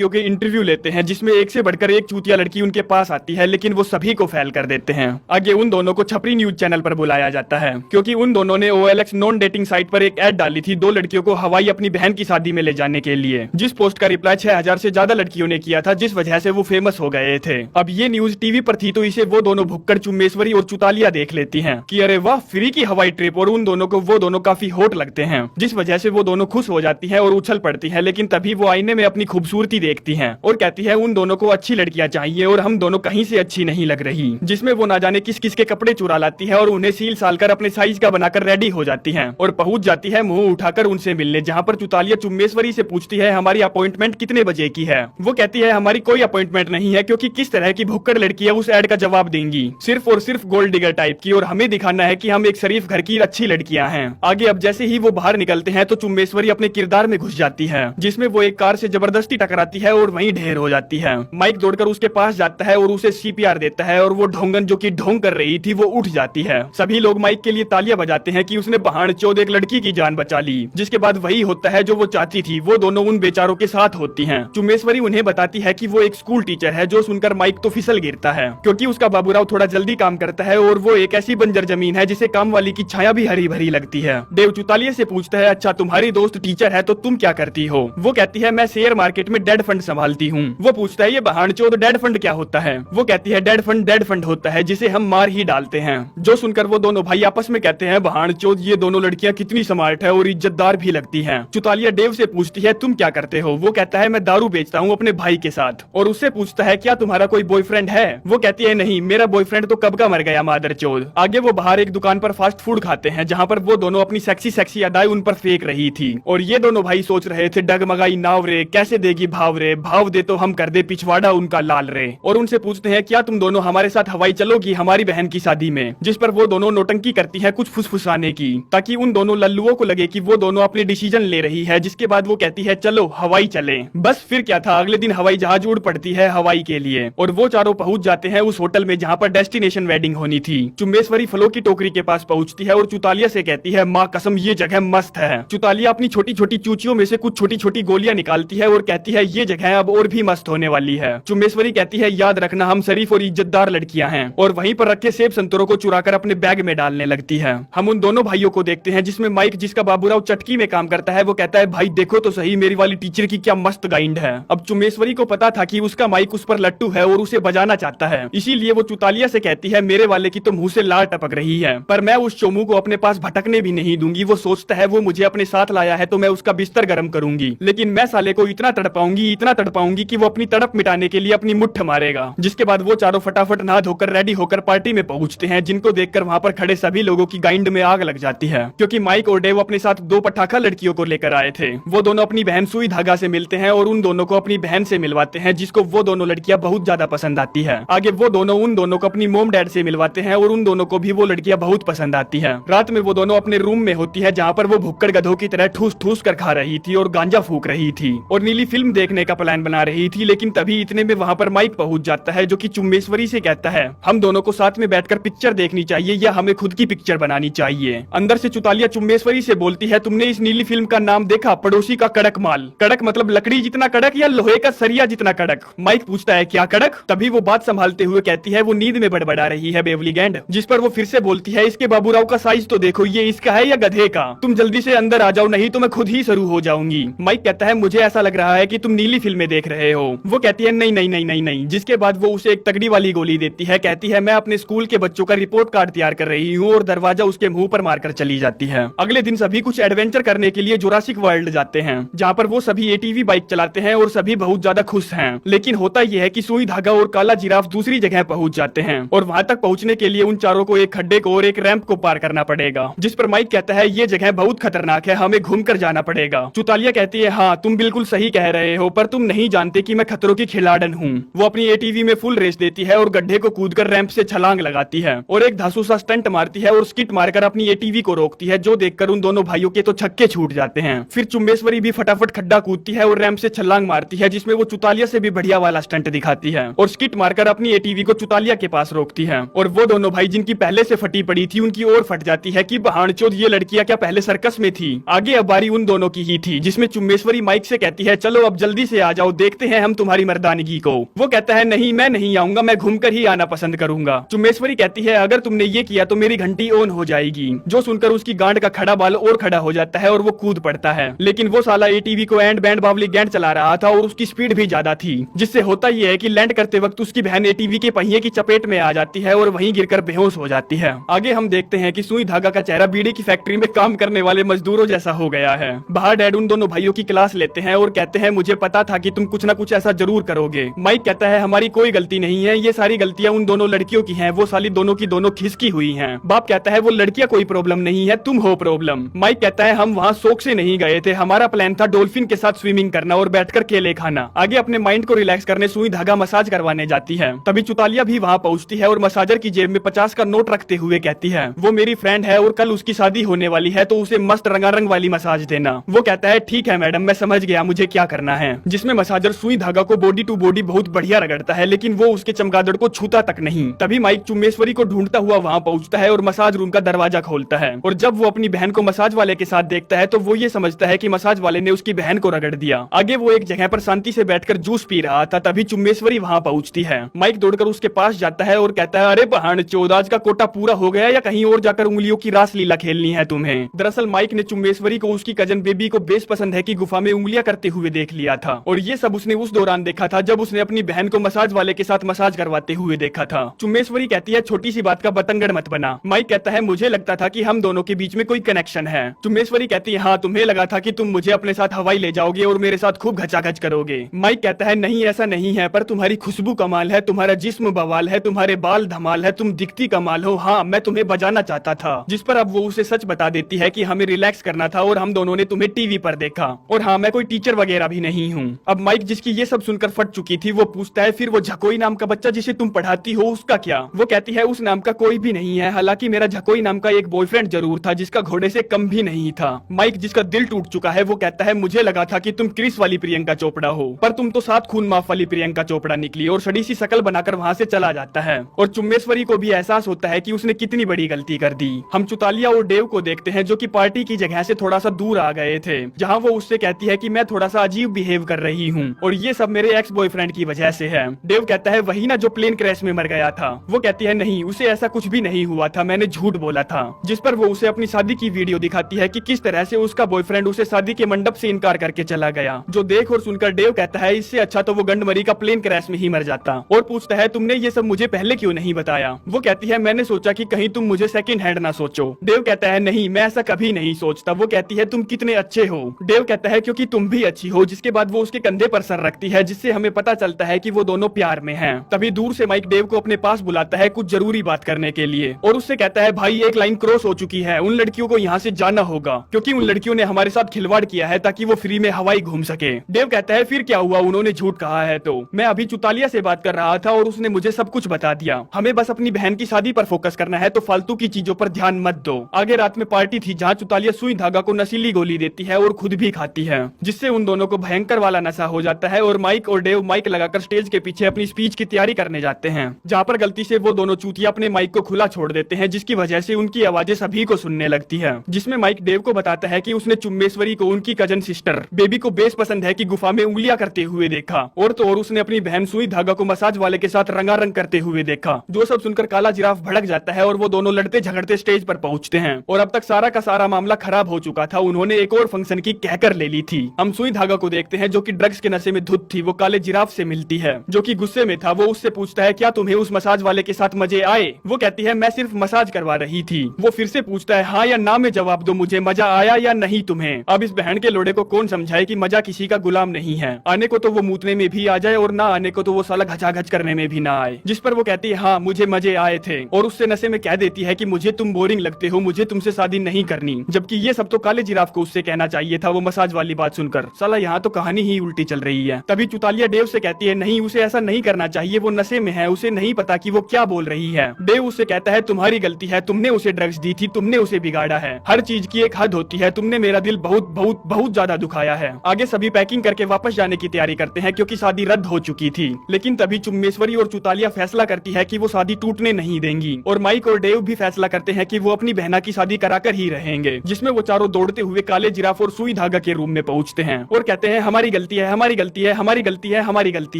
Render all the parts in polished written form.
लड़कियों के इंटरव्यू लेते हैं, जिसमें एक से बढ़कर एक चूतिया लड़की उनके पास आती है, लेकिन वो सभी को फेल कर देते हैं। आगे उन दोनों को छपरी न्यूज चैनल पर बुलाया जाता है, क्योंकि उन दोनों ने OLX नॉन डेटिंग साइट पर एक ऐड डाली थी 2 लड़कियों को हवाई अपनी बहन की शादी में ले जाने के लिए, जिस पोस्ट का रिप्लाई 6000 से ज्यादा लड़कियों ने किया था, जिस वजह से वो फेमस हो गए थे। अब ये न्यूज टीवी पर थी तो इसे वो दोनों भुक्कड़ चुम्मेश्वरी और चुतालिया देख लेती हैं कि अरे वाह, फ्री की हवाई ट्रिप, और उन दोनों को वो दोनों काफी हॉट लगते हैं, जिस वजह से वो दोनों खुश हो जाती हैं और उछल पड़ती हैं। लेकिन तभी वो आईने में अपनी खूबसूरती देखती हैं और कहती है उन दोनों को अच्छी लड़कियां चाहिए और हम दोनों कहीं से अच्छी नहीं लग रही, जिसमें वो ना जाने किस किस के कपड़े चुरा लाती है और उन्हें सील साल कर अपने साइज का बनाकर रेडी हो जाती है और पहुंच जाती है मुंह उठाकर उनसे मिलने, जहां पर चुतालिया चुम्मेश्वरी से पूछती है हमारी अपॉइंटमेंट कितने बजे की है। वो कहती है हमारी कोई अपॉइंटमेंट नहीं है, क्योंकि किस तरह की भुक्कड़ लड़कियां उस एड का जवाब देंगी, सिर्फ और सिर्फ गोल्ड डिगर टाइप की, और हमें दिखाना है कि हम एक शरीफ घर की अच्छी लड़कियां हैं। आगे अब जैसे ही वो बाहर निकलते हैं तो चुम्मेश्वरी अपने किरदार में घुस जाती है, जिसमें वो एक कार से जबरदस्ती टकराती है और वहीं ढेर हो जाती है। माइक दौड़कर उसके पास जाता है और उसे CPR देता है और वो ढोंगन जो कि ढोंग कर रही थी वो उठ जाती है। सभी लोग माइक के लिए तालियां बजाते हैं कि उसने बहानचोद एक लड़की की जान बचा ली, जिसके बाद वही होता है जो वो चाहती थी, वो दोनों उन बेचारों के साथ होती हैं। चुम्मेश्वरी उन्हें बताती है कि वो एक स्कूल टीचर है, जो सुनकर माइक तो फिसल गिरता है, क्योंकि उसका बाबूराव थोड़ा जल्दी काम करता है और वो एक ऐसी बंजर जमीन है जिसे काम वाली की छाया भी हरी भरी लगती है। देव चुतालिया से पूछता है अच्छा तुम्हारी दोस्त टीचर है तो तुम क्या करती हो। वो कहती है मैं शेयर मार्केट में डेड फंड संभालती हूँ। वो पूछता है ये बहानचोद डेड फंड क्या होता है। वो कहती है डेड फंड होता है जिसे हम मार ही डालते हैं। जो सुनकर वो दोनों भाई आपस में कहते हैं बहानचोद ये दोनों लड़कियां कितनी स्मार्ट है और इज्जतदार भी लगती हैं। चुतालिया देव से पूछती है तुम क्या करते हो। वो कहता है मैं दारू बेचता हूँ अपने भाई के साथ, और उससे पूछता है क्या तुम्हारा कोई बॉयफ्रेंड है। वो कहती है नहीं, मेरा बॉयफ्रेंड तो कब का मर गया मादरचोद। आगे वो बाहर एक दुकान पर फास्ट फूड खाते हैं, जहाँ पर वो दोनों अपनी सेक्सी अदाएं उन पर फेंक रही थी, और ये दोनों भाई सोच रहे थे डगमगाई नाव रे, कैसे देगी भाव रे, भाव दे तो हम कर दे पिछवाड़ा उनका लाल रे। और उनसे पूछते हैं क्या तुम दोनों हमारे साथ हवाई चलोगी हमारी बहन की शादी में, जिस पर वो दोनों नोटंकी करती है कुछ फुसफुसाने की, ताकि उन दोनों लल्लुओं को लगे कि वो दोनों अपने डिसीजन ले रही है। जिसके बाद वो कहती है चलो हवाई चले। बस फिर क्या था, अगले दिन हवाई जहाज उड़ पड़ती है हवाई के लिए, और वो चारों पहुंच जाते हैं उस होटल में जहाँ पर डेस्टिनेशन वेडिंग होनी थी। चुम्मेश्वरी फलों की टोकरी के पास पहुंचती है और चुतालिया से कहती है माँ कसम ये जगह मस्त है। चुतालिया अपनी छोटी छोटी चूचियों में से कुछ छोटी छोटी गोलियां निकालती है और कहती है ये जगह अब और भी मस्त होने वाली है। चुम्मेश्वरी कहती है याद रखना हम शरीफ और इज्जतदार लड़कियां हैं, और वहीं पर रखे सेब संतरों को चुराकर अपने बैग में डालने लगती है। हम उन दोनों भाइयों को देखते हैं, जिसमें माइक जिसका बाबूराव चटकी में काम करता है वो कहता है भाई देखो तो सही मेरी वाली टीचर की क्या मस्त गाइंड है। अब चुम्मेश्वरी को पता था कि उसका माइक उस पर लट्टू है और उसे बजाना चाहता है, इसीलिए वो चुतालिया से कहती है मेरे वाले की तो मुंह से लार टपक रही है, पर मैं उस चोमू को अपने पास भटकने भी नहीं दूंगी। वो सोचता है वो मुझे अपने साथ लाया है तो मैं उसका बिस्तर गर्म करूंगी, लेकिन मैं साले को इतना तड़पाऊंगी कि वो अपनी तड़प मिटाने के लिए अपनी मुट्ठ मारेगा। जिसके बाद वो चारों फटाफट नहा धोकर रेडी होकर पार्टी में पहुंचते हैं, जिनको देखकर वहां पर खड़े सभी लोगों की गाइंड में आग लग जाती है, क्योंकि माइक और डेव अपने साथ 2 पटाखा लड़कियों को लेकर आए थे। वो दोनों अपनी बहन सुई धागा से मिलते हैं और उन दोनों को अपनी बहन से मिलवाते हैं, जिसको वो दोनों लड़कियां बहुत ज्यादा पसंद आती है। आगे वो दोनों उन दोनों को अपनी मोम डैड से मिलवाते हैं और उन दोनों को भी वो लड़कियां बहुत पसंद आती है। रात में वो दोनों अपने रूम में होती है, जहाँ पर वो भुक्कड़ गधों की तरह ठूस ठूस कर खा रही थी और गांजा फूक रही थी और नीली फिल्म देखने का प्लान बना रही थी। लेकिन तभी इतने में वहाँ पर माइक पहुंच जाता है, जो कि चुम्मेश्वरी से कहता है हम दोनों को साथ में बैठकर पिक्चर देखनी चाहिए या हमें खुद की पिक्चर बनानी चाहिए। अंदर से चुतालिया चुम्मेश्वरी से बोलती है तुमने इस नीली फिल्म का नाम देखा, पड़ोसी का कड़क माल। कड़क मतलब लकड़ी जितना कड़क या लोहे का सरिया जितना कड़क। माइक पूछता है क्या कड़क। तभी वो बात संभालते हुए कहती है वो नींद में बड़बड़ा रही है बेवली गैंड, जिस पर वो फिर से बोलती है इसके बाबूराव का साइज तो देखो, ये इसका है या गधे का। तुम जल्दी से अंदर आ जाओ नहीं तो मैं खुद ही शुरू हो जाऊंगी। माइक कहता है मुझे ऐसा लग रहा है कि तुम नीली फिल्में देख रहे हो। वो कहती है नहीं नहीं नहीं नहीं नहीं। जिसके बाद वो उसे एक तगड़ी वाली गोली देती है, कहती है मैं अपने स्कूल के बच्चों का रिपोर्ट कार्ड तैयार कर रही हूँ, और दरवाजा उसके मुंह पर मारकर चली जाती है। अगले दिन सभी कुछ एडवेंचर करने के लिए जुरासिक वर्ल्ड जाते हैं, जहाँ पर वो सभी ATV बाइक चलाते हैं और सभी बहुत ज्यादा खुश हैं। लेकिन होता यह है कि सुई धागा और काला जिराफ दूसरी जगह पहुंच जाते हैं, और वहां तक पहुंचने के लिए उन चारों को एक खड्डे को और एक रैंप को पार करना पड़ेगा। जिस पर माइक कहता है ये जगह बहुत खतरनाक है, हमें घूम कर जाना पड़ेगा। चुतालिया कहती है हाँ तुम बिल्कुल सही कह रहे हो, पर तुम नहीं जानते कि मैं खतरों की खिलाड़न हूँ। वो अपनी ATV में फुल रेस देती है और गड्ढे को कूदकर रैंप से छलांग लगाती है और एक धांसू सा स्टंट मारती है और स्किट मारकर अपनी ATV को रोकती है, जो देखकर उन दोनों भाइयों के तो छक्के छूट जाते हैं। फिर चुम्मेश्वरी भी फटाफट खड्डा कूदती है और रैंप से छलांग मारती है, जिसमें वो चुतालिया से भी बढ़िया वाला स्टंट दिखाती है और स्किट मारकर अपनी ATV को चुतालिया के पास रोकती है। और वो दोनों भाई जिनकी पहले से फटी पड़ी थी उनकी और फट जाती है कि बहानचोद ये लड़कियां क्या पहले सर्कस में थी। आगे अब बारी उन दोनों की ही थी, जिसमें चुम्मेश्वरी माइक से कहती है चलो अब जल्दी से आ जाओ, देखते हैं हम तुम्हारी मर्दानगी को। वो कहता है नहीं मैं नहीं आऊंगा, मैं घूमकर ही आना पसंद करूंगा। चुम्बेश्वरी कहती है अगर तुमने ये किया तो मेरी घंटी ऑन हो जाएगी। जो सुनकर उसकी गांड का खड़ा बाल और खड़ा हो जाता है और वो कूद पड़ता है। लेकिन वो साला एटीवी को एंड बैंड बावली गैंड चला रहा था और उसकी स्पीड भी ज्यादा थी, जिससे होता ये है कि लैंड करते वक्त उसकी बहन एटीवी के पहिए की चपेट में आ जाती है और वहीं गिरकर बेहोश हो जाती है। आगे हम देखते हैं कि सुई धागा का चेहरा बीड़ी की फैक्ट्री में काम करने वाले मजदूरों जैसा हो गया है। बाहर डैड उन दोनों भाइयों की क्लास लेते हैं और कहते हैं मुझे पता था कि तुम कुछ ना कुछ ऐसा जरूर करोगे। माइक कहता है हमारी कोई गलती नहीं है, ये सारी गलतियां उन दोनों लड़कियों की हैं, वो साली दोनों की दोनों खिसकी हुई हैं। बाप कहता है वो लड़कियां कोई प्रॉब्लम नहीं है, तुम हो प्रॉब्लम। माइक कहता है हम वहाँ शौक से नहीं गए थे, हमारा प्लान था डॉल्फिन के साथ स्विमिंग करना और बैठकर केले खाना। आगे अपने माइंड को रिलैक्स करने सुई धागा मसाज करवाने जाती है। तभी चुतालिया भी वहाँ पहुँचती है और मसाजर की जेब में 50 का नोट रखते हुए कहती है वो मेरी फ्रेंड है और कल उसकी शादी होने वाली है तो उसे मस्त रंगारंग वाली मसाज देना। वो कहता है ठीक है मैडम, मैं समझ गया मुझे क्या करना है। जिसमें मसाजर सुई धागा को बॉडी टू बॉडी बहुत बढ़िया रगड़ता है, लेकिन वो उसके चमगादड़ को छूता तक नहीं। तभी माइक चुम्बेश्वरी को ढूंढता हुआ वहाँ पहुँचता है और मसाज रूम का दरवाजा खोलता है। और जब वो अपनी बहन को मसाज वाले के साथ देखता है तो वो ये समझता है कि मसाज वाले ने उसकी बहन को रगड़ दिया। आगे वो एक जगह पर शांति से बैठकर जूस पी रहा था, तभी चुम्बेश्वरी वहाँ पहुँचती है। माइक दौड़कर उसके पास जाता है और कहता है अरे बहन चौद, आज का कोटा पूरा हो गया या कहीं और जाकर उंगलियों की रास लीला खेलनी है तुम्हें। दरअसल माइक ने चुम्बेश्वरी को उसकी कजन बेबी को बेस पसंद है की गुफा में उंगलियां करते हुए देख लिया था और ये सब उसने उस दौरान देखा था जब उसने अपनी बहन को मसाज वाले के साथ मसाज करवाते हुए देखा था। चुम्बेश्वरी कहती है छोटी सी बात का बतंगड़ मत बना। माइक कहता है मुझे लगता था कि हम दोनों के बीच में कोई कनेक्शन है। चुम्बेश्वरी कहती है हाँ तुम्हें लगा था कि तुम मुझे अपने साथ हवाई ले जाओगे और मेरे साथ खूब घचाघच करोगे। माइक कहता है नहीं ऐसा नहीं है, पर तुम्हारी खुशबू कमाल है, तुम्हारा जिस्म बवाल है, तुम्हारे बाल धमाल है, तुम दिखती कमाल हो। हाँ मैं तुम्हें बजाना चाहता था। जिस पर अब वो उसे सच बता देती है कि हमें रिलैक्स करना था और हम दोनों ने तुम्हें टीवी पर देखा और हाँ मैं कोई टीचर वगैरह भी नहीं हूँ। अब माइक जिसकी ये सब सुनकर फट चुकी थी वो पूछता है फिर वो झकोई नाम का बच्चा जिसे तुम पढ़ाती हो उसका क्या? वो कहती है उस नाम का कोई भी नहीं है, हालांकि मेरा झकोई नाम का एक बॉयफ्रेंड जरूर था जिसका घोड़े से कम भी नहीं था। माइक जिसका दिल टूट चुका है वो कहता है मुझे लगा था कि तुम क्रिस वाली प्रियंका चोपड़ा हो, पर तुम तो 7 खून माफ वाली प्रियंका चोपड़ा निकली और सड़ी सी शकल बनाकर वहाँ से चला जाता है। और चुम्बेश्वरी को भी एहसास होता है कि उसने कितनी बड़ी गलती कर दी। हम चुतालिया और डेव को देखते हैं जो कि पार्टी की जगह से थोड़ा सा दूर आ गए थे, जहाँ वो उससे कहती है कि मैं थोड़ा सा अजीब बिहेव कर रही हूँ और ये सब मेरे एक्स बॉयफ्रेंड की वजह से है। डेव कहता है वही ना जो प्लेन क्रैश में मर गया था। वो कहती है नहीं उसे ऐसा कुछ भी नहीं हुआ था, मैंने झूठ बोला था। जिस पर वो उसे अपनी शादी की वीडियो दिखाती है कि किस तरह से उसका बॉयफ्रेंड उसे शादी के मंडप से इनकार करके चला गया। जो देख और सुनकर डेव कहता है इससे अच्छा तो वो गंडमरी का प्लेन क्रैश में ही मर जाता और पूछता है तुमने ये सब मुझे पहले क्यों नहीं बताया? वो कहती है मैंने सोचा कि कहीं तुम मुझे सेकंड हैंड ना सोचो। डेव कहता है नहीं मैं ऐसा कभी नहीं सोचता। वो कहती है तुम कितने अच्छे हो। डेव कहता है क्योंकि तुम भी अच्छी हो। जिसके बाद वो उसके कंधे पर सर रखती है जिससे हमें पता चलता है कि वो दोनों प्यार में हैं। तभी दूर से माइक डेव को अपने पास बुलाता है कुछ जरूरी बात करने के लिए और उससे कहता है भाई एक लाइन क्रॉस हो चुकी है, उन लड़कियों को यहाँ से जाना होगा क्योंकि उन लड़कियों ने हमारे साथ खिलवाड़ किया है ताकि वो फ्री में हवाई घूम सके। डेव कहता है फिर क्या हुआ, उन्होंने झूठ कहा है तो? मैं अभी चुतालिया से बात कर रहा था और उसने मुझे सब कुछ बता दिया। हमें बस अपनी बहन की शादी पर फोकस करना है तो फालतू की चीजों पर ध्यान मत दो। आगे रात में पार्टी थी जहाँ चुतालिया सुई धागा को नशीली गोली देती है और खुद भी खाती है जिससे उन दोनों को भयंकर वाला नशा हो जाता है और माइक और डेव माइक लगाकर स्टेज के पीछे अपनी स्पीच की तैयारी करने जाते हैं, जहाँ पर गलती से वो दोनों चूतिया अपने माइक को खुला छोड़ देते हैं जिसकी वजह से उनकी आवाजें सभी को सुनने लगती है। जिसमें माइक डेव को बताता है कि उसने चुम्बेश्वरी को उनकी कजन सिस्टर बेबी को बेस पसंद है कि गुफा में उंगलियां करते हुए देखा और तो और उसने अपनी बहन सुई धागा को मसाज वाले के साथ रंगारंग करते हुए देखा। जो सब सुनकर काला जिराफ भड़क जाता है और वो दोनों लड़ते झगड़ते स्टेज पर पहुंचते हैं और अब तक सारा का सारा मामला खराब हो चुका था। उन्होंने एक और फंक्शन की कहकर ले ली थी। हम सुई धागा को देखते हैं जो कि ड्रग्स के नशे में धुत थी। वो काले जिराफ से मिलती है जो कि गुस्से में था। वो उससे पूछता है क्या तुम्हें उस मसाज वाले के साथ मजे आए? वो कहती है मैं सिर्फ मसाज करवा रही थी। वो फिर से पूछता है हाँ या ना में जवाब दो, मुझे मजा आया या नहीं तुम्हें? अब इस बहन के लोड़े को कौन समझाए कि मजा किसी का गुलाम नहीं है। आने को तो वो मूतने में भी आ जाए और ना आने को तो वो साला घचाघच करने में भी ना आए। जिस पर वो कहती है हाँ मुझे मजे आए थे और उससे नशे में कह देती है कि मुझे तुम बोरिंग लगते हो, मुझे तुमसे शादी नहीं करनी। जबकि ये सब तो काले जिराफ को उससे कहना चाहिए था। वो मसाज वाली बात सुनकर साला यहाँ तो कहानी ही उल्टी चल रही है। तभी चुतालिया डेव से कहती है नहीं उसे ऐसा नहीं करना चाहिए, वो नशे में है, उसे नहीं पता कि वो क्या बोल रही है। डेव उससे कहता है तुम्हारी गलती है, तुमने उसे ड्रग्स दी थी, तुमने उसे बिगाड़ा है। हर चीज की एक हद होती है, तुमने मेरा दिल बहुत बहुत बहुत ज्यादा दुखाया है। आगे सभी पैकिंग करके वापस जाने की तैयारी करते हैं क्योंकि शादी रद्द हो चुकी थी। लेकिन तभी चुम्बेश्वरी और चुतालिया फैसला करती है कि वो शादी टूटने नहीं देंगी और माइक और डेव भी फैसला करते हैं कि वो अपनी बहना की शादी कराकर ही रहेंगे। जिसमें वो चारों दौड़ते हुए काले जिराफ और सुई धागा के रूम में पहुंचते हैं और कहते हैं हमारी हमारी गलती है, हमारी गलती है, हमारी गलती है, हमारी गलती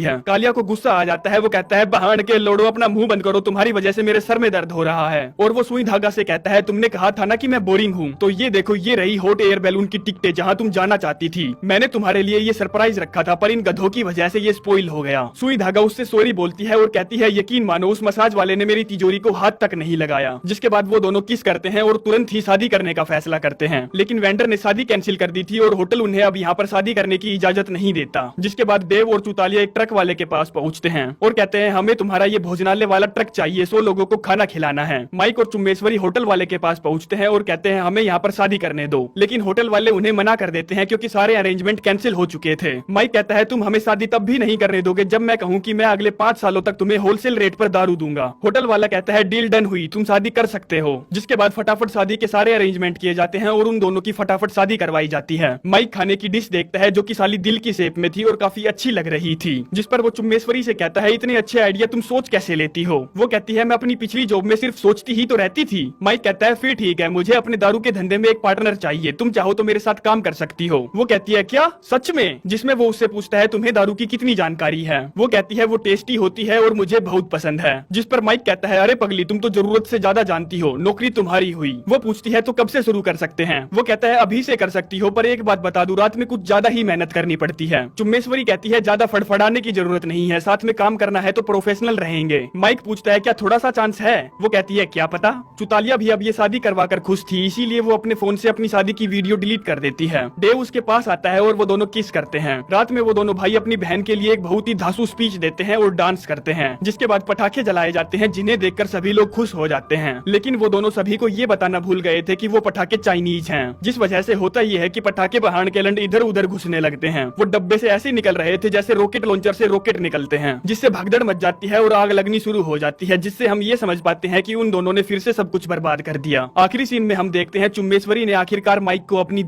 है। कालिया को गुस्सा आ जाता है, वो कहता है बहान के लोड़ो अपना मुंह बंद करो, तुम्हारी वजह से मेरे सर में दर्द हो रहा है। और वो सुई धागा से कहता है तुमने कहा था ना कि मैं बोरिंग हूँ, तो ये देखो ये रही हॉट एयर बैलून की टिकटें जहाँ तुम जाना चाहती थी। मैंने तुम्हारे लिए ये सरप्राइज रखा था पर इन गधों की वजह से ये स्पॉइल हो गया। सुई धागा उससे सॉरी बोलती है और कहती है यकीन मानो उस मसाज वाले ने मेरी तिजोरी को हाथ तक नहीं लगाया। जिसके बाद वो दोनों किस करते हैं और तुरंत ही शादी करने का फैसला करते हैं। लेकिन वेंडर ने शादी कैंसिल कर दी थी और होटल उन्हें अब यहाँ पर शादी करने की इजाजत नहीं देता। जिसके बाद देव और चुतालिया एक ट्रक वाले के पास पहुंचते हैं और कहते हैं हमें तुम्हारा ये भोजनालय वाला ट्रक चाहिए, 100 लोगों को खाना खिलाना है। माइक और चुम्बेश्वरी होटल वाले के पास पहुंचते हैं और कहते हैं हमें यहाँ पर शादी करने दो। लेकिन होटल वाले उन्हें मना कर देते हैं क्योंकि सारे अरेंजमेंट कैंसिल हो चुके थे। माइक कहता है तुम हमें शादी तब भी नहीं करने दोगे जब मैं कहूँ कि मैं अगले 5 सालों तक तुम्हें होलसेल रेट पर दारू दूंगा। होटल वाला कहता है डील डन हुई, तुम शादी कर सकते हो। जिसके बाद फटाफट शादी के सारे अरेंजमेंट किए जाते हैं और उन दोनों की फटाफट शादी करवाई जाती है। माइक खाने की डिश देखता है जो कि साली दिल की शेप में थी और काफी अच्छी लग रही थी। जिस पर वो चुम्बेश्वरी से कहता है इतने अच्छे आइडिया तुम सोच कैसे लेती हो। वो कहती है मैं अपनी पिछली जॉब में सिर्फ सोचती ही तो रहती थी। माइक कहता है फिर ठीक है, मुझे अपने दारू के धंधे में एक पार्टनर चाहिए, तुम चाहो तो मेरे साथ काम कर सकती हो। वो कहती है क्या सच में? जिसमें वो उससे पूछता है तुम्हें दारू की कितनी जानकारी है। वो कहती है वो टेस्टी होती है और मुझे बहुत पसंद है। जिस पर माइक कहता है अरे पगली तुम तो जरूरत से ज्यादा जानती हो, नौकरी तुम्हारी हुई। वो पूछती है तो कब से शुरू कर सकते हैं। वो कहता है अभी से कर सकती हो पर एक बात बता दूं, रात में कुछ ज्यादा ही मेहनत करनी पड़ती है। चुम्बेश्वरी कहती है ज्यादा फड़फड़ाने की जरूरत नहीं है, साथ में काम करना है तो प्रोफेशनल रहेंगे। माइक पूछता है क्या थोड़ा सा चांस है? वो कहती है क्या पता। चुतालिया भी अब ये शादी करवा कर खुश थी, इसीलिए वो अपने फोन से अपनी शादी की वीडियो डिलीट कर देती है। देव उसके पास आता है और वो दोनों किस करते हैं। रात में वो दोनों भाई अपनी बहन के लिए एक बहुत ही धांसू स्पीच देते हैं और डांस करते हैं। जिसके बाद पटाखे जलाए जाते हैं जिन्हें देखकर सभी लोग खुश हो जाते हैं। लेकिन वो दोनों सभी को ये बताना भूल गए थे कि वो पटाखे चाइनीज हैं। जिस वजह से होता ये है कि पटाखे बहान के लंड इधर उधर घुसने लगते हैं। वो डब्बे से ऐसे निकल रहे थे जैसे रॉकेट लॉन्चर से रॉकेट निकलते हैं, जिससे भगदड़ मच जाती है और आग लगनी शुरू हो जाती है। जिससे हम ये समझ पाते हैं कि उन दोनों ने फिर से सब कुछ बर्बाद कर दिया। आखिरी सीन में हम देखते हैं चुम्बेश्वरी ने आखिरकार माइक को अपनी